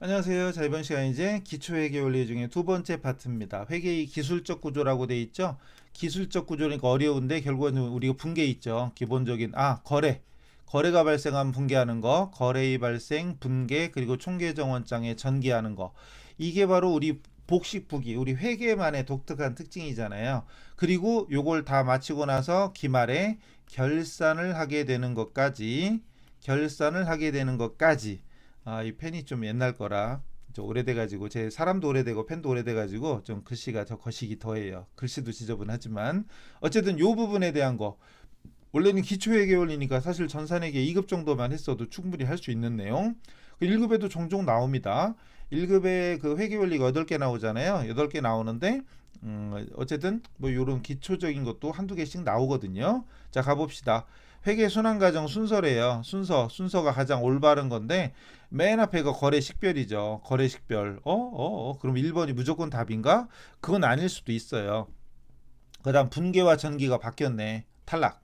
안녕하세요. 자, 이번 시간 이제 기초회계 원리 중에 두 번째 파트입니다. 회계의 기술적 구조라고 돼 있죠. 기술적 구조니까 어려운데 결국은 우리가 분계 있죠. 기본적인 거래가 발생하면 분계하는 거, 거래의 발생, 분계, 그리고 총계정원장에 전개하는 거. 이게 바로 우리 복식부기, 우리 회계만의 독특한 특징이잖아요. 그리고 요걸 다 마치고 나서 기말에 결산을 하게 되는 것까지. 이 펜이 좀 옛날 거라 좀 오래돼가지고 제 사람도 오래되고 펜도 오래돼가지고 좀 글씨가 더 거시기 더해요. 글씨도 지저분하지만 어쨌든 요 부분에 대한 거 원래는 기초회계 원리니까 사실 전산회계 2급 정도만 했어도 충분히 할 수 있는 내용. 1급에도 종종 나옵니다. 1급에 그 회계 원리가 8개 나오잖아요. 8개 나오는데 어쨌든 뭐 요런 기초적인 것도 한두 개씩 나오거든요. 자, 가봅시다. 회계 순환 과정 순서래요. 순서가 가장 올바른 건데 맨 앞에가 거래 식별이죠. 거래 식별. 그럼 1번이 무조건 답인가? 그건 아닐 수도 있어요. 그다음 분계와 전기가 바뀌었네. 탈락.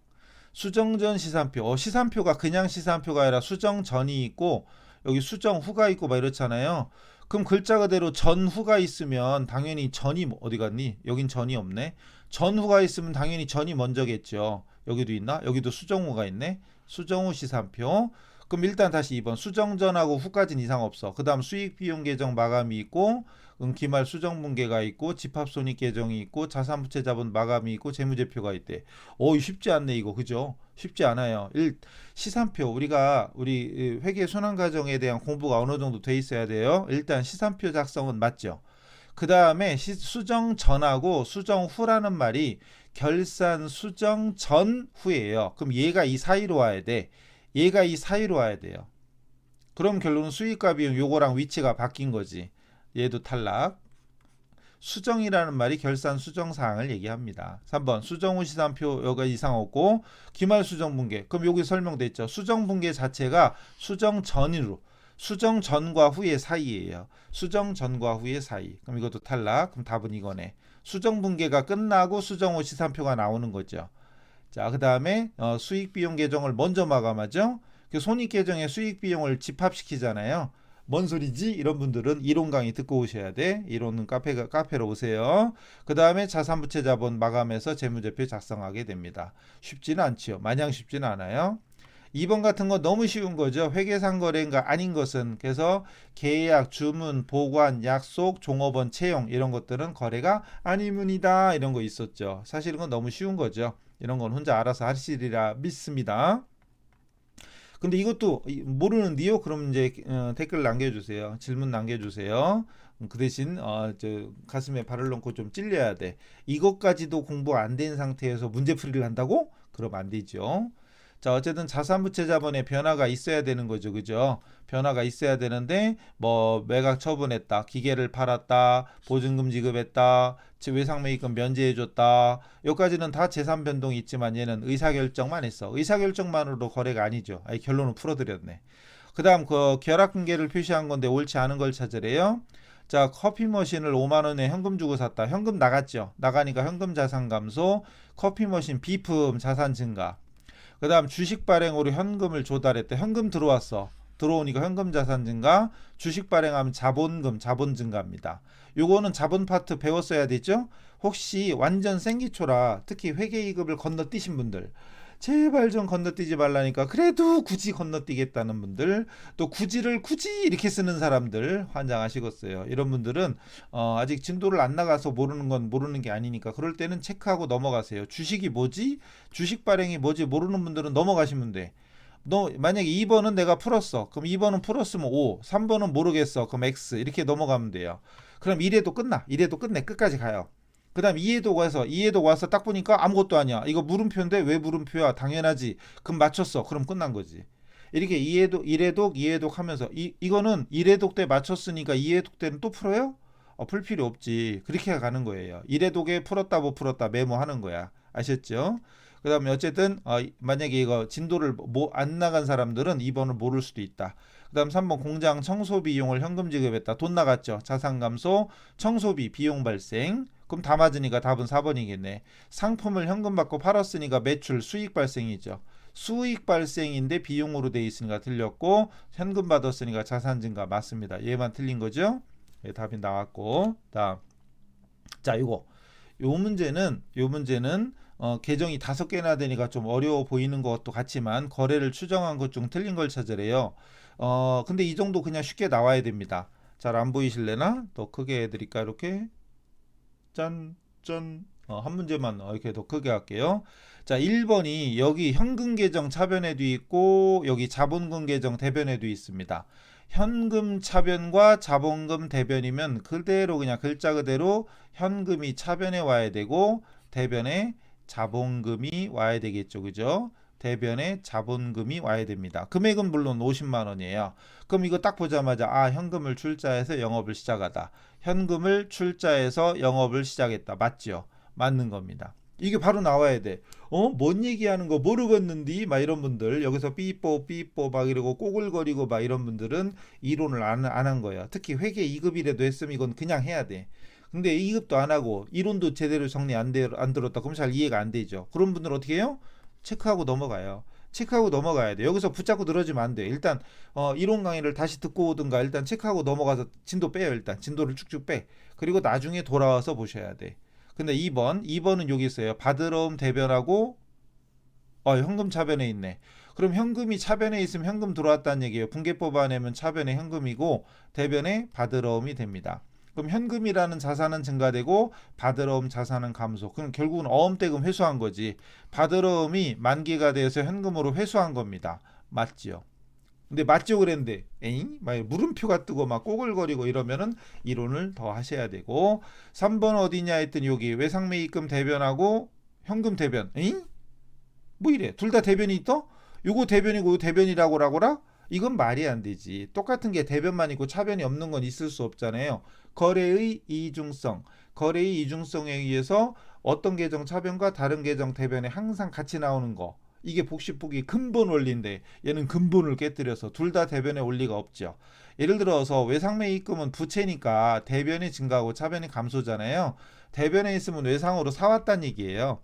수정전 시산표. 시산표가 그냥 시산표가 아니라 수정전이 있고 여기 수정후가 있고 막 이렇잖아요. 그럼 글자 그대로 전후가 있으면 당연히 전이 어디 갔니? 여긴 전이 없네. 전후가 있으면 당연히 전이 먼저겠죠. 여기도 있나? 여기도 수정후가 있네. 수정후 시산표. 그럼 일단 다시 2번 수정전하고 후까지는 이상 없어. 그 다음 수익비용 계정 마감이 있고 기말 수정분계가 있고 집합손익 계정이 있고 자산부채자본 마감이 있고 재무제표가 있대. 쉽지 않네 이거, 그죠? 쉽지 않아요. 시산표 우리 회계 순환 과정에 대한 공부가 어느 정도 돼 있어야 돼요. 일단 시산표 작성은 맞죠. 그 다음에 수정 전하고 수정 후라는 말이 결산 수정 전 후예요. 그럼 얘가 이 사이로 와야 돼. 얘가 이 사이로 와야 돼요. 그럼 결론은 수익과 비용 요거랑 위치가 바뀐 거지. 얘도 탈락. 수정이라는 말이 결산 수정 사항을 얘기합니다. 3번 수정 후 시산표 여가 이상 없고 기말 수정 분계. 그럼 여기 설명돼 있죠. 수정 분계 자체가 수정 전으로 수정 전과 후의 사이예요. 수정 전과 후의 사이. 그럼 이것도 탈락. 그럼 답은 이거네. 수정 분계가 끝나고 수정 후 시산표가 나오는 거죠. 자, 그다음에 수익 비용 계정을 먼저 마감하죠. 그 손익 계정에 수익 비용을 집합시키잖아요. 뭔 소리지? 이런 분들은 이론 강의 듣고 오셔야 돼. 이론은 카페로 오세요. 그 다음에 자산부채 자본 마감해서 재무제표 작성하게 됩니다. 쉽지는 않지요. 마냥 쉽지는 않아요. 2번 같은 거 너무 쉬운 거죠. 회계상거래인가 아닌 것은. 그래서 계약, 주문, 보관, 약속, 종업원 채용 이런 것들은 거래가 아니문이다. 이런 거 있었죠. 사실은 건 너무 쉬운 거죠. 이런 건 혼자 알아서 하시리라 믿습니다. 근데 이것도 모르는데요. 그럼 이제 댓글 남겨주세요. 질문 남겨주세요. 그 대신 가슴에 발을 넣고 좀 찔려야 돼. 이것까지도 공부 안 된 상태에서 문제풀이를 한다고? 그럼 안 되죠. 자, 어쨌든 자산부채 자본에 변화가 있어야 되는 거죠. 그죠? 변화가 있어야 되는데 뭐 매각 처분했다. 기계를 팔았다. 보증금 지급했다. 외상매입금 면제해줬다. 여기까지는 다 재산 변동이 있지만 얘는 의사결정만 했어. 의사결정만으로 거래가 아니죠. 결론은 풀어드렸네. 그 다음 그 결합금계를 표시한 건데 옳지 않은 걸 찾으래요. 자, 커피 머신을 5만 원에 현금 주고 샀다. 현금 나갔죠. 나가니까 현금 자산 감소, 커피 머신 비품 자산 증가. 그 다음 주식 발행으로 현금을 조달했다. 현금 들어왔어. 들어오니까 현금 자산 증가, 주식 발행하면 자본 증가입니다. 요거는 자본 파트 배웠어야 되죠? 혹시 완전 생기초라 특히 회계이급을 건너뛰신 분들 제발 좀 건너뛰지 말라니까 그래도 굳이 건너뛰겠다는 분들, 또 굳이 이렇게 쓰는 사람들 환장하시겠어요. 이런 분들은 아직 진도를 안 나가서 모르는 건 모르는 게 아니니까 그럴 때는 체크하고 넘어가세요. 주식이 뭐지? 주식 발행이 뭐지? 모르는 분들은 넘어가시면 돼. 너 만약에 2번은 내가 풀었어. 그럼 2번은 풀었으면 O, 3번은 모르겠어. 그럼 X 이렇게 넘어가면 돼요. 그럼 1에도 끝나. 1에도 끝내. 끝까지 가요. 그 다음 2에도 와서 딱 보니까 아무것도 아니야. 이거 물음표인데 왜 물음표야? 당연하지. 그럼 맞췄어. 그럼 끝난 거지. 이렇게 1회독 하면서 이거는 1회독 때 맞췄으니까 2회독 때는 또 풀어요? 풀 필요 없지. 그렇게 가는 거예요. 1회독에 풀었다 못 풀었다 메모하는 거야. 아셨죠? 그 다음에 어쨌든 만약에 이거 진도를 안 나간 사람들은 2번을 모를 수도 있다. 그 다음 3번 공장 청소 비용을 현금 지급했다. 돈 나갔죠. 자산 감소, 청소비 비용 발생. 그럼 다 맞으니까 답은 4번이겠네. 상품을 현금 받고 팔았으니까 매출 수익 발생이죠. 수익 발생인데 비용으로 돼 있으니까 틀렸고, 현금 받았으니까 자산 증가 맞습니다. 얘만 틀린 거죠. 예, 답이 나왔고. 다음, 자, 요 문제는 계정이 5개나 되니까 좀 어려워 보이는 것도 같지만 거래를 추정한 것 중 틀린 걸 찾으래요. 근데 이 정도 그냥 쉽게 나와야 됩니다. 잘 안 보이실래나? 더 크게 해드릴까? 이렇게 짠, 짠. 한 문제만 이렇게 더 크게 할게요. 자, 1번이 여기 현금 계정 차변에도 있고 여기 자본금 계정 대변에도 있습니다. 현금 차변과 자본금 대변이면 그대로 그냥 글자 그대로 현금이 차변에 와야 되고 대변에 자본금이 와야 되겠죠. 그죠? 대변에 자본금이 와야 됩니다. 금액은 물론 50만 원이에요. 그럼 이거 딱 보자마자 현금을 출자해서 영업을 시작하다. 현금을 출자해서 영업을 시작했다. 맞죠? 맞는 겁니다. 이게 바로 나와야 돼. 뭔 얘기하는 거 모르겠는디? 막 이런 분들 여기서 삐뽀 삐뽀 막 이러고 꼬글거리고 막 이런 분들은 이론을 안 한 거야. 특히 회계 2급이라도 했으면 이건 그냥 해야 돼. 근데 2급도 안 하고 이론도 제대로 정리 안 들었다. 그럼 잘 이해가 안 되죠. 그런 분들 어떻게 해요? 체크하고 넘어가요. 체크하고 넘어가야 돼. 여기서 붙잡고 늘어지면 안 돼. 일단 이론 강의를 다시 듣고 오든가 일단 체크하고 넘어가서 진도 빼요. 일단 진도를 쭉쭉 빼. 그리고 나중에 돌아와서 보셔야 돼. 근데 2번은 여기 있어요. 받으러움 대변하고 현금 차변에 있네. 그럼 현금이 차변에 있으면 현금 들어왔다는 얘기예요. 분계법 안에면 차변에 현금이고 대변에 받으러움이 됩니다. 그럼 현금이라는 자산은 증가되고 받으러움 자산은 감소. 그럼 결국은 어음대금 회수한 거지. 받으러움이 만기가 돼서 현금으로 회수한 겁니다. 맞지요? 근데 맞죠 그랬는데 에잉? 막 물음표가 뜨고 막 꼬글거리고 이러면은 이론을 더 하셔야 되고 3번 어디냐 했더니 여기 외상매입금 대변하고 현금 대변 에잉? 뭐 이래 둘 다 대변이 있다? 요거 대변이고 요거 대변이라고라? 이건 말이 안 되지. 똑같은 게 대변만 있고 차변이 없는 건 있을 수 없잖아요. 거래의 이중성에 의해서 어떤 계정 차변과 다른 계정 대변에 항상 같이 나오는 거. 이게 복식보기 근본 원리인데 얘는 근본을 깨뜨려서 둘 다 대변에 올 리가 없죠. 예를 들어서 외상매입금은 부채니까 대변이 증가하고 차변이 감소잖아요. 대변에 있으면 외상으로 사왔다는 얘기예요.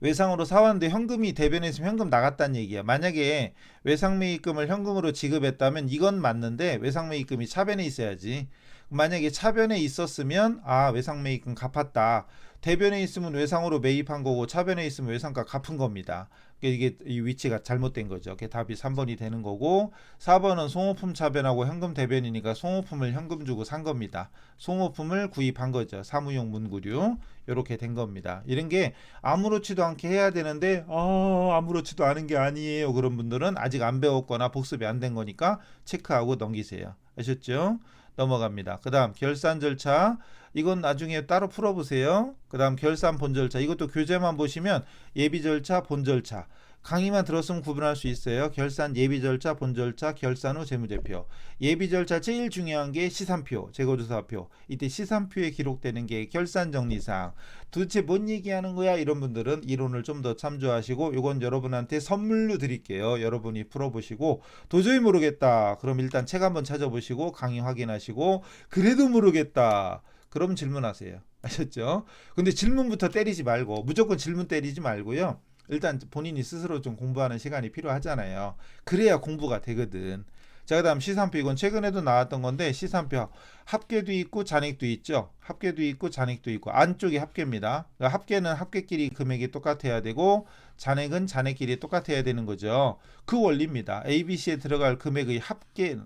외상으로 사왔는데 현금이 대변에 있으면 현금 나갔다는 얘기야. 만약에 외상매입금을 현금으로 지급했다면 이건 맞는데 외상매입금이 차변에 있어야지. 만약에 차변에 있었으면 외상매입금 갚았다. 대변에 있으면 외상으로 매입한 거고 차변에 있으면 외상가 갚은 겁니다. 이게 이 위치가 잘못된 거죠. 그게 답이 3번이 되는 거고 4번은 송호품 차변하고 현금 대변이니까 송호품을 현금 주고 산 겁니다. 송호품을 구입한 거죠. 사무용 문구류 이렇게 된 겁니다. 이런 게 아무렇지도 않게 해야 되는데 아무렇지도 않은 게 아니에요. 그런 분들은 아직 안 배웠거나 복습이 안 된 거니까 체크하고 넘기세요. 아셨죠? 넘어갑니다. 그 다음 결산 절차 이건 나중에 따로 풀어보세요. 그 다음 결산 본 절차 이것도 교재만 보시면 예비 절차 본 절차 강의만 들었으면 구분할 수 있어요. 결산 예비 절차 본 절차 결산 후 재무제표 예비 절차 제일 중요한 게 시산표 재고조사표 이때 시산표에 기록되는 게 결산 정리사항 도대체 뭔 얘기하는 거야 이런 분들은 이론을 좀 더 참조하시고 이건 여러분한테 선물로 드릴게요. 여러분이 풀어보시고 도저히 모르겠다 그럼 일단 책 한번 찾아보시고 강의 확인하시고 그래도 모르겠다 그럼 질문하세요. 아셨죠? 근데 질문부터 때리지 말고 무조건 질문 때리지 말고요. 일단 본인이 스스로 좀 공부하는 시간이 필요하잖아요. 그래야 공부가 되거든. 자, 그 다음 시산표 이건 최근에도 나왔던 건데 시산표 합계도 있고 잔액도 있죠. 합계도 있고 잔액도 있고 안쪽이 합계입니다. 그러니까 합계는 합계끼리 금액이 똑같아야 되고 잔액은 잔액끼리 똑같아야 되는 거죠. 그 원리입니다. ABC에 들어갈 금액의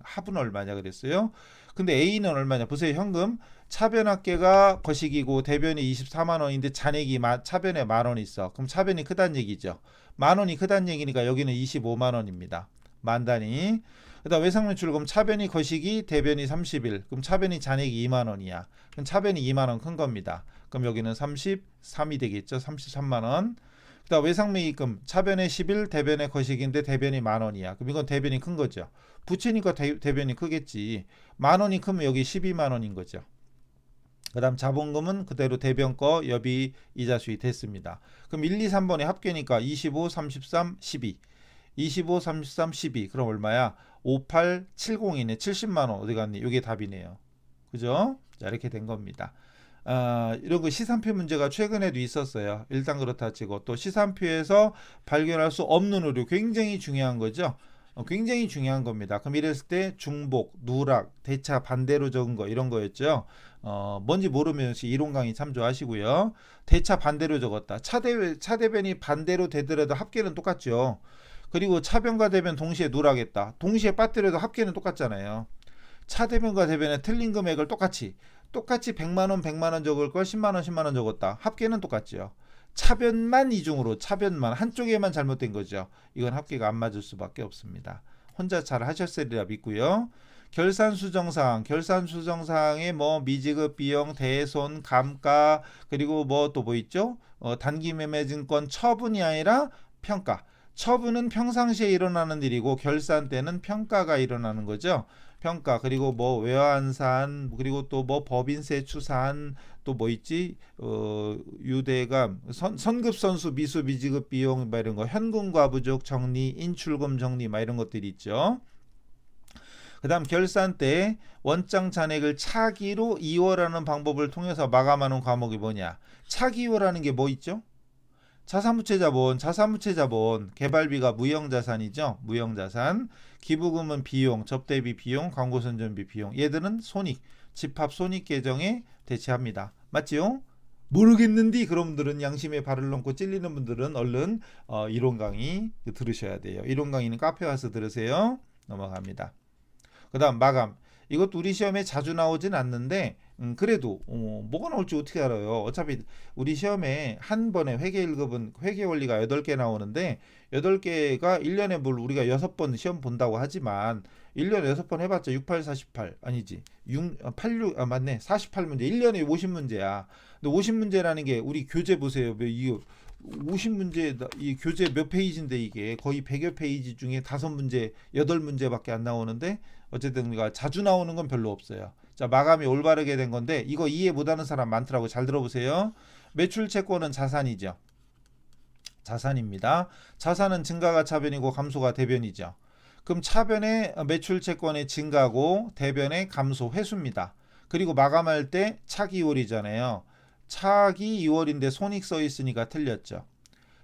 합은 얼마냐 그랬어요. 근데 A는 얼마냐 보세요. 현금 차변합계가 거식이고 대변이 24만 원인데 잔액이 차변에 만 원 있어. 그럼 차변이 크다는 얘기죠. 만 원이 크다는 얘기니까 여기는 25만 원입니다. 만 단위. 그다음 외상매출금 차변이 거식이 대변이 30일. 그럼 차변이 잔액이 2만 원이야. 그럼 차변이 2만 원 큰 겁니다. 그럼 여기는 33이 되겠죠. 33만 원. 그다음 외상매입금 차변에 10일 대변에 거식인데 대변이 만 원이야. 그럼 이건 대변이 큰 거죠. 부채니까 대변이 크겠지. 만 원이 크면 여기 12만 원인 거죠. 그 다음 자본금은 그대로 대변 거 여비 이자 수익 됐습니다. 그럼 1, 2, 3번의 합계니까 25, 33, 12 25, 33, 12 그럼 얼마야? 5870이네. 70만원 어디 갔니? 이게 답이네요. 그죠? 자 이렇게 된 겁니다. 이런 거 시산표 문제가 최근에도 있었어요. 일단 그렇다 치고 또 시산표에서 발견할 수 없는 오류 굉장히 중요한 거죠. 굉장히 중요한 겁니다. 그럼 이랬을 때 중복, 누락, 대차 반대로 적은 거 이런 거였죠. 뭔지 모르면 이론 강의 참조하시고요. 대차 반대로 적었다. 차대변이 반대로 되더라도 합계는 똑같죠. 그리고 차변과 대변 동시에 누락했다. 동시에 빠뜨려도 합계는 똑같잖아요. 차대변과 대변의 틀린 금액을 똑같이 100만원 100만원 적을 걸 10만원 10만원 적었다. 합계는 똑같죠. 차변만 이중으로 차변만 한쪽에만 잘못된 거죠. 이건 합계가 안 맞을 수밖에 없습니다. 혼자 잘 하셨으리라 믿고요. 결산수정사항에 뭐 미지급 비용, 대손, 감가 그리고 뭐 또 뭐 있죠? 단기매매증권 처분이 아니라 평가. 처분은 평상시에 일어나는 일이고 결산 때는 평가가 일어나는 거죠. 평가 그리고 뭐 외환산 그리고 또 뭐 법인세 추산 또 뭐 있지 유대감 선급선수 미수 미지급 비용 막 이런 거 현금과 부족 정리 인출금 정리 막 이런 것들이 있죠. 그 다음 결산 때 원장 잔액을 차기로 이월하는 방법을 통해서 마감하는 과목이 뭐냐. 차기 이월하는 게 뭐 있죠? 자산부채 자본, 개발비가 무형자산이죠. 무형자산, 기부금은 비용, 접대비 비용, 광고선전비 비용. 얘들은 손익, 집합 손익 계정에 대체합니다. 맞지요? 모르겠는디 그런 분들은 양심에 발을 넣고 찔리는 분들은 얼른 이론 강의 들으셔야 돼요. 이론 강의는 카페 와서 들으세요. 넘어갑니다. 그 다음 마감. 이것도 우리 시험에 자주 나오진 않는데 그래도 뭐가 나올지 어떻게 알아요. 어차피 우리 시험에 한 번에 회계 1급은 회계 원리가 8개 나오는데 8개가 1년에 뭘 우리가 6번 시험 본다고 하지만 1년에 6번 해봤자 68, 48 아니지 86 맞네 48문제 1년에 50문제야. 근데 50문제라는 게 우리 교재 보세요. 이거 50문제 이 교재 몇 페이지인데 이게 거의 100여 페이지 중에 5문제 8문제밖에 안 나오는데 어쨌든 우리가 자주 나오는 건 별로 없어요. 자, 마감이 올바르게 된 건데 이거 이해 못하는 사람 많더라고. 잘 들어보세요. 매출 채권은 자산이죠. 자산입니다. 자산은 증가가 차변이고 감소가 대변이죠. 그럼 차변의 매출 채권의 증가고 대변의 감소 회수입니다. 그리고 마감할 때 차기 2월이잖아요. 차기 2월인데 손익 써 있으니까 틀렸죠.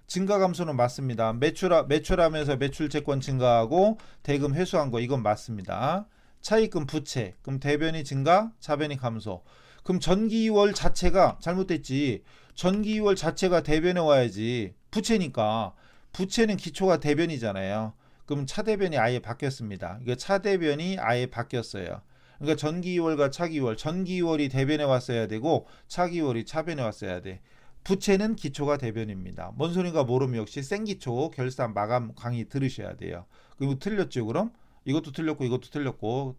증가 감소는 맞습니다. 매출하면서 매출 채권 증가하고 대금 회수한 거 이건 맞습니다. 차입금 부채. 그럼 대변이 증가, 차변이 감소. 그럼 전기 2월 자체가 잘못됐지. 전기 2월 자체가 대변에 와야지. 부채니까. 부채는 기초가 대변이잖아요. 그럼 차대변이 아예 바뀌었습니다. 이거 차대변이 아예 바뀌었어요. 그러니까 전기 2월과 차기 2월. 전기 2월이 대변에 왔어야 되고 차기 2월이 차변에 왔어야 돼. 부채는 기초가 대변입니다. 뭔 소린가 모르면 역시 생기초 결산 마감 강의 들으셔야 돼요. 그리고 틀렸죠 그럼? 이것도 틀렸고 이것도 틀렸고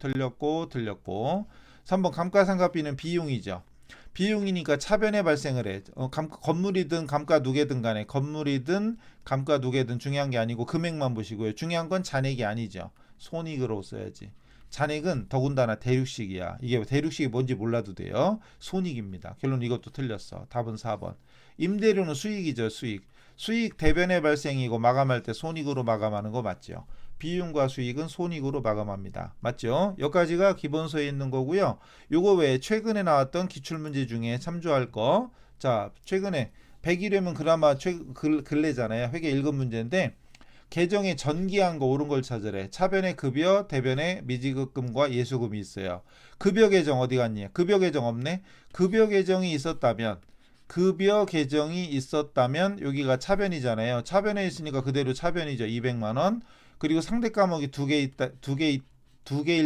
3번 감가상각비는 비용이죠. 비용이니까 차변에 발생을 해. 건물이든 감가 누계든 간에 건물이든 감가 누계든 중요한 게 아니고 금액만 보시고요. 중요한 건 잔액이 아니죠. 손익으로 써야지. 잔액은 더군다나 대륙식이야. 이게 대륙식이 뭔지 몰라도 돼요. 손익입니다. 결론 이것도 틀렸어. 답은 4번. 임대료는 수익이죠. 수익 대변의 발생이고 마감할 때 손익으로 마감하는 거 맞죠. 비용과 수익은 손익으로 마감합니다. 맞죠? 여기까지가 기본서에 있는 거고요. 요거 외에 최근에 나왔던 기출문제 중에 참조할 거. 자, 최근에 100일이면 그나마 근래잖아요. 회계 1급 문제인데 계정에 전기한 거 옳은 걸 찾으래. 차변에 급여, 대변에 미지급금과 예수금이 있어요. 급여 계정 어디 갔니? 급여 계정 없네. 급여 계정이 있었다면 여기가 차변이잖아요. 차변에 있으니까 그대로 차변이죠. 200만 원. 그리고 상대 과목이 두 개일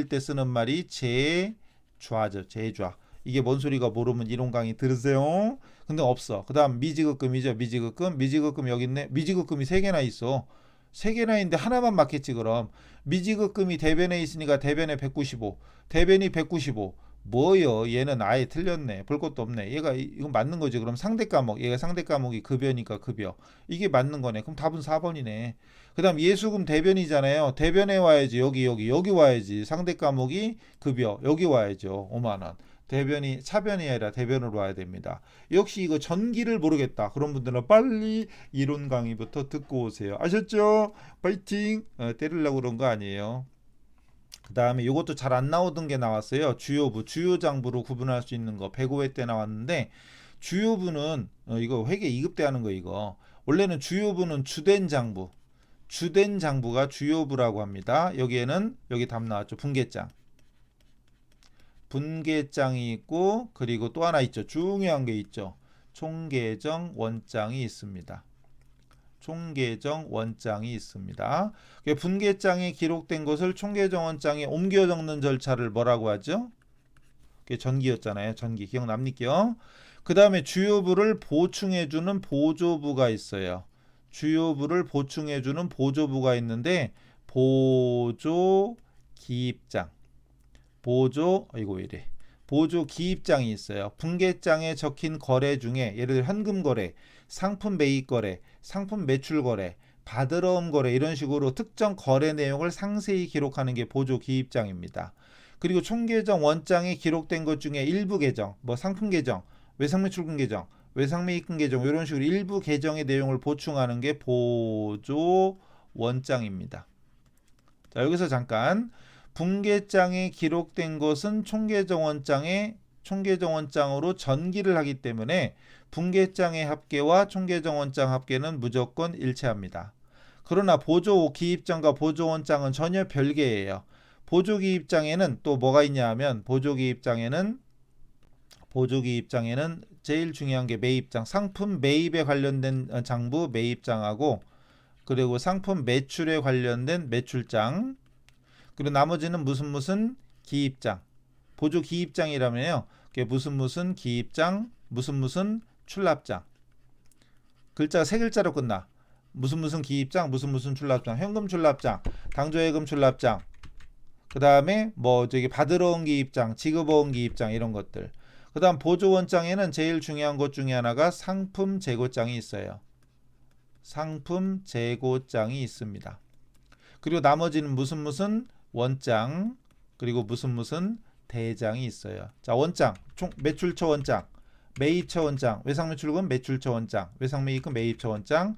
때 쓰는 말이 제좌죠. 제좌. 이게 뭔 소리가 모르면 이론 강의 들으세요. 근데 없어. 그다음 미지급금이죠. 미지급금 여기 있네. 미지급금이 3개나 있어. 3개나 있는데 하나만 맞겠지 그럼. 미지급금이 대변에 있으니까 대변에 195. 대변이 195. 뭐요? 얘는 아예 틀렸네. 볼 것도 없네. 얘가 이건 맞는 거지. 그럼 상대 과목. 얘가 상대 과목이 급여니까 급여. 이게 맞는 거네. 그럼 답은 4번이네. 그다음 예수금 대변이잖아요. 대변에 와야지. 여기 와야지. 상대 과목이 급여. 여기 와야죠. 5만 원. 대변이 차변이 아니라 대변으로 와야 됩니다. 역시 이거 전기를 모르겠다. 그런 분들은 빨리 이론 강의부터 듣고 오세요. 아셨죠? 파이팅! 때리려고 그런 거 아니에요. 그 다음에 이것도 잘 안 나오던 게 나왔어요. 주요부, 주요장부로 구분할 수 있는 거 105회 때 나왔는데 주요부는 이거 회계 2급 때 하는 거 이거. 원래는 주요부는 주된 장부, 주된 장부가 주요부라고 합니다. 여기에는 여기 답 나왔죠. 분계장. 분계장이 있고 그리고 또 하나 있죠. 중요한 게 있죠. 총계정 원장이 있습니다. 총계정 원장이 있습니다. 분계장에 기록된 것을 총계정 원장에 옮겨 적는 절차를 뭐라고 하죠? 그게 전기였잖아요. 전기 기억납니까? 그 다음에 주요부를 보충해주는 보조부가 있어요. 주요부를 보충해주는 보조부가 있는데 보조 기입장, 이거 왜 이래? 보조 기입장이 있어요. 분계장에 적힌 거래 중에 예를 들어 현금 거래, 상품 매입 거래, 상품 매출 거래, 받으러 온 거래 이런 식으로 특정 거래 내용을 상세히 기록하는 게 보조 기입장입니다. 그리고 총계정 원장에 기록된 것 중에 일부 계정, 뭐 상품 계정, 외상매출금 계정, 외상매입금 계정 이런 식으로 일부 계정의 내용을 보충하는 게 보조 원장입니다. 자, 여기서 잠깐 분계장에 기록된 것은 총계정원장으로 전기를 하기 때문에 분계장의 합계와 총계정원장 합계는 무조건 일치합니다. 그러나 보조기입장과 보조원장은 전혀 별개예요. 보조기입장에는 또 뭐가 있냐 하면 보조기입장에는 제일 중요한 게 매입장, 상품 매입에 관련된 장부 매입장하고 그리고 상품 매출에 관련된 매출장 그리고 나머지는 무슨 기입장 보조 기입장이라면요 그게 무슨 기입장 무슨 출납장 글자가 세 글자로 끝나 무슨 기입장 무슨 출납장 현금 출납장 당조예금 출납장 그 다음에 뭐 저기 받으러 온 기입장 지급어 온 기입장 이런 것들 그 다음 보조원장에는 제일 중요한 것 중에 하나가 상품 재고장이 있어요. 상품 재고장이 있습니다. 그리고 나머지는 무슨 원장 그리고 무슨 대장이 있어요. 자, 원장, 총 매출처 원장, 매입처 원장, 외상매출금 매출처 원장, 외상매입금 매입처 원장,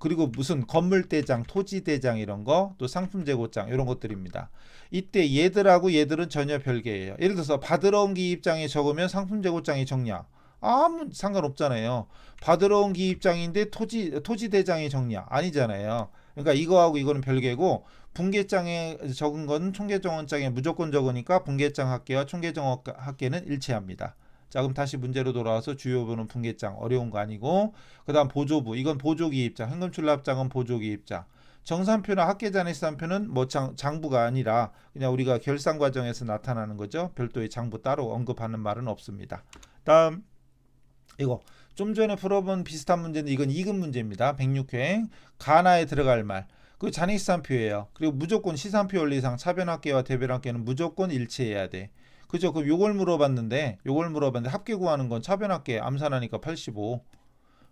그리고 무슨 건물대장, 토지대장 이런 거, 또 상품재고장 이런 것들입니다. 이때 얘들은 전혀 별개예요. 예를 들어서 받으러 온 기입장에 적으면 상품재고장이 적냐? 아무 상관없잖아요. 받으러 온 기입장인데 토지대장이 적냐? 아니잖아요. 그러니까 이거하고 이거는 별개고 분계장에 적은 건 총계정원장에 무조건 적으니까 분계장 합계와 총계정 합계는 일치합니다. 자, 그럼 다시 문제로 돌아와서 주요부는 분계장 어려운 거 아니고 그 다음 보조부 이건 보조기입장 현금출납장은 보조기입장 정산표나 합계잔액시산표는 뭐 장부가 아니라 그냥 우리가 결산 과정에서 나타나는 거죠. 별도의 장부 따로 언급하는 말은 없습니다. 다음 이거 좀 전에 풀어본 비슷한 문제인데 이건 2급 문제입니다. 106회 가나에 들어갈 말 그리고 잔액시산표예요. 그리고 무조건 시산표 원리상 차변합계와 대변합계는 무조건 일치해야 돼. 그죠? 그럼 요걸 물어봤는데 합계 구하는 건 차변합계 암산하니까 85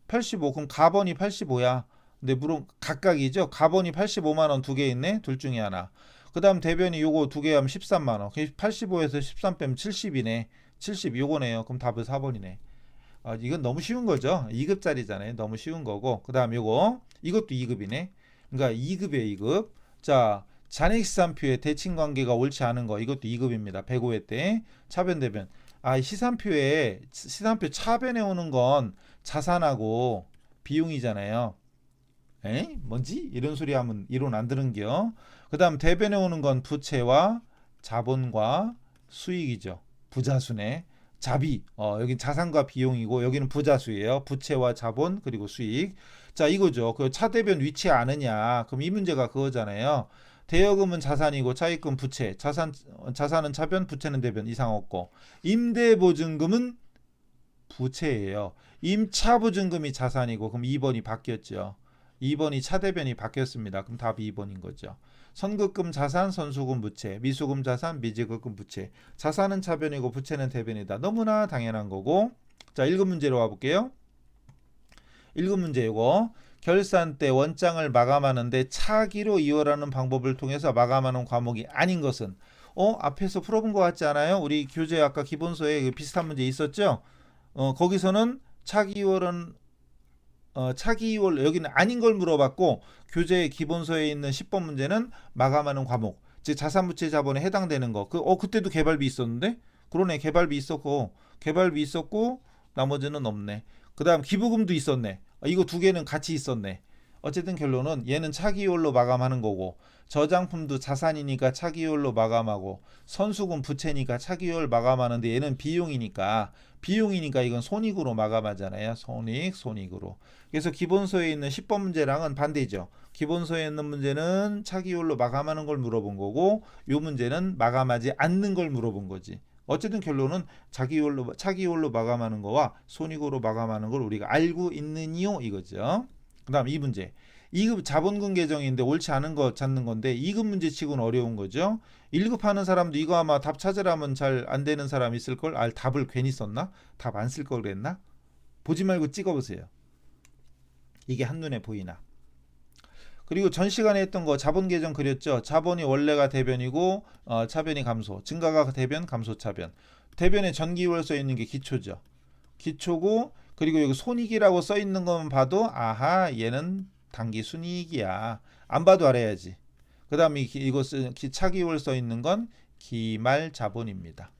그럼 가번이 85야. 근데 물론 각각이죠. 가번이 85만원 두 개 있네. 둘 중에 하나. 그 다음 대변이 요거 두 개 하면 13만원. 85에서 13 빼면 70이네. 70 요거네요. 그럼 답은 4번이네. 이건 너무 쉬운 거죠. 2급짜리잖아요. 너무 쉬운 거고. 그 다음 이것도 2급이네. 그러니까 2급이에요. 2급. 자, 잔액시산표의 대칭관계가 옳지 않은 거 이것도 2급입니다. 105회 때 차변 대변. 시산표 차변에 오는 건 자산하고 비용이잖아요. 뭔지? 이런 소리 하면 이론 안 들은겨. 그 다음 대변에 오는 건 부채와 자본과 수익이죠. 부자수네. 자비. 여긴 자산과 비용이고 여기는 부자수예요. 부채와 자본 그리고 수익. 자, 이거죠. 그 차대변 위치 아느냐. 그럼 이 문제가 그거잖아요. 대여금은 자산이고 차입금 부채. 자산은 차변, 부채는 대변 이상 없고. 임대보증금은 부채예요. 임차보증금이 자산이고 그럼 2번이 바뀌었죠. 2번이 차대변이 바뀌었습니다. 그럼 답이 2번인 거죠. 선급금 자산, 선수금 부채, 미수금 자산, 미지급금 부채. 자산은 차변이고 부채는 대변이다. 너무나 당연한 거고. 자, 1급 문제로 와볼게요. 1급 문제 이거. 결산 때 원장을 마감하는데 차기로 이월하는 방법을 통해서 마감하는 과목이 아닌 것은 앞에서 풀어본 것 같지 않아요? 우리 교재 아까 기본서에 비슷한 문제 있었죠? 거기서는 차기월은 차기월 여기는 아닌 걸 물어봤고 교재 기본서에 있는 10번 문제는 마감하는 과목 즉 자산부채 자본에 해당되는 거. 그때도 개발비 있었는데? 그러네. 개발비 있었고 나머지는 없네. 그다음 기부금도 있었네. 이거 두 개는 같이 있었네. 어쨌든 결론은 얘는 차기율로 마감하는 거고, 저장품도 자산이니까 차기율로 마감하고, 선수금 부채니까 차기율 마감하는데 얘는 비용이니까 이건 손익으로 마감하잖아요. 손익으로. 그래서 기본서에 있는 10번 문제랑은 반대죠. 기본서에 있는 문제는 차기율로 마감하는 걸 물어본 거고, 요 문제는 마감하지 않는 걸 물어본 거지. 어쨌든 결론은 차기율로 마감하는 거와 손익으로 마감하는 걸 우리가 알고 있느니요, 이거죠. 그다음 이 문제. 2급 자본금 계정인데 옳지 않은 거 찾는 건데 2급 문제 치고는 어려운 거죠. 1급 하는 사람도 이거 아마 답 찾으라면 잘 안 되는 사람 있을 걸. 답을 괜히 썼나? 답 안 쓸 걸 그랬나? 보지 말고 찍어 보세요. 이게 한눈에 보이나? 그리고 전 시간에 했던 거 자본 계정 그렸죠. 자본이 원래가 대변이고 차변이 감소. 증가가 대변, 감소 차변. 대변에 전기월 써 있는 게 기초죠. 기초고, 그리고 여기 손익이라고 써 있는 것만 봐도 아하, 얘는 단기 순이익이야. 안 봐도 알아야지. 그다음에 이거 차기월 써 있는 건 기말 자본입니다.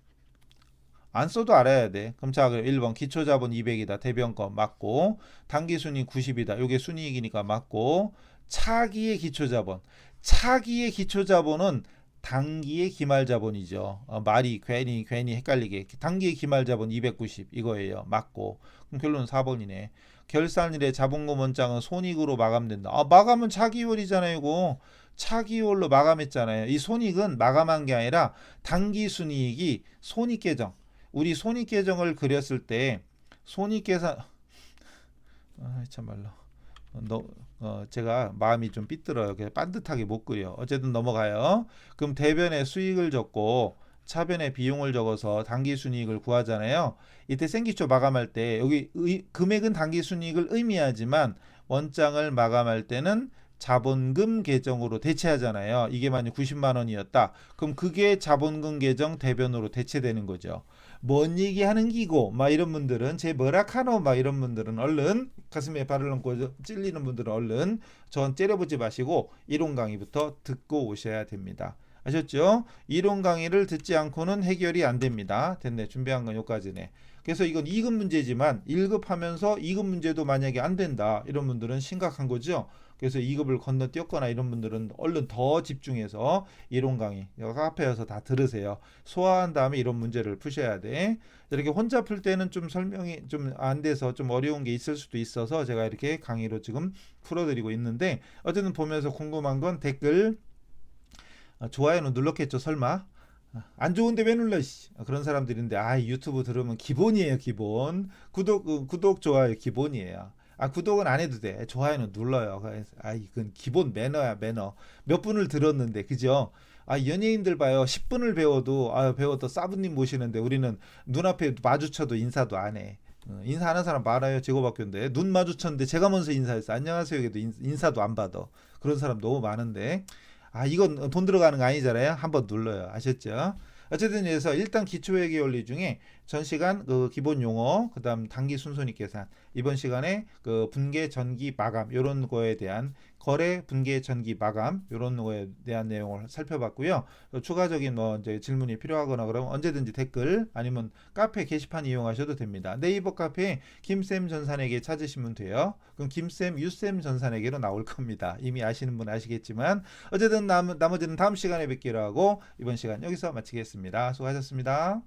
안 써도 알아야 돼. 그럼 자, 1번 기초 자본 200이다. 대변 거 맞고, 단기 순이익 90이다. 요게 순이익이니까 맞고, 차기의 기초 자본. 차기의 기초 자본은 단기의 기말 자본이죠. 말이 괜히 헷갈리게. 단기의 기말 자본 290 이거예요. 맞고. 그럼 결론은 4번이네. 결산일의 자본금 원장은 손익으로 마감된다. 마감은 차기율이잖아요, 이거. 차기율로 마감했잖아요. 이 손익은 마감한 게 아니라 단기 순이익이 손익 계정. 우리 손익 계정을 그렸을 때 손익 계산 참말로 제가 마음이 좀 삐뚤어요. 그래서 반듯하게 못 그려. 어쨌든 넘어가요. 그럼 대변에 수익을 적고 차변에 비용을 적어서 단기 순이익을 구하잖아요. 이때 생기초 마감할 때 여기 금액은 단기 순이익을 의미하지만 원장을 마감할 때는 자본금 계정으로 대체하잖아요. 이게 만약 90만 원이었다. 그럼 그게 자본금 계정 대변으로 대체되는 거죠. 뭔 얘기하는 기고 막 이런 분들은 제 뭐라카노 막 이런 분들은 얼른 가슴에 발을 얹고 찔리는 분들은 얼른 전 째려보지 마시고 이론 강의부터 듣고 오셔야 됩니다. 아셨죠? 이론 강의를 듣지 않고는 해결이 안 됩니다. 됐네. 준비한 건 여기까지네. 그래서 이건 2급 문제지만 1급 하면서 2급 문제도 만약에 안 된다. 이런 분들은 심각한 거죠. 그래서 2급을 건너뛰었거나 이런 분들은 얼른 더 집중해서 이론 강의 여기 카페에서 다 들으세요. 소화한 다음에 이런 문제를 푸셔야 돼. 이렇게 혼자 풀 때는 좀 설명이 좀 안 돼서 좀 어려운 게 있을 수도 있어서 제가 이렇게 강의로 지금 풀어드리고 있는데, 어쨌든 보면서 궁금한 건 댓글, 좋아요는 눌렀겠죠 설마? 안 좋은데 왜 눌러? 그런 사람들인데, 유튜브 들으면 기본이에요. 기본 구독 좋아요 기본이에요. 구독은 안 해도 돼. 좋아요는 눌러요. 이건 기본 매너야, 매너. 몇 분을 들었는데, 그죠? 연예인들 봐요. 10분을 배워도 사부님 모시는데 우리는 눈앞에 마주쳐도 인사도 안 해. 인사하는 사람 많아요. 제거밖에인데 눈 마주쳤는데 제가 먼저 인사했어. 안녕하세요. 해도 인사도 안 받아. 그런 사람 너무 많은데, 이건 돈 들어가는 거 아니잖아요. 한번 눌러요. 아셨죠? 어쨌든 그래서 일단 기초회계 원리 중에 전 시간 그 기본 용어, 그다음 단기 순손익 계산, 이번 시간에 그 분계 전기 마감 요런 거에 대한 거래 분계 전기 마감 요런 거에 대한 내용을 살펴봤고요. 추가적인 뭐 이제 질문이 필요하거나 그러면 언제든지 댓글 아니면 카페 게시판 이용하셔도 됩니다. 네이버 카페에 김쌤 전산회계 찾으시면 돼요. 그럼 김쌤, 유쌤 전산회계로 나올 겁니다. 이미 아시는 분 아시겠지만 어쨌든 나머지는 다음 시간에 뵙기로 하고 이번 시간 여기서 마치겠습니다. 수고하셨습니다.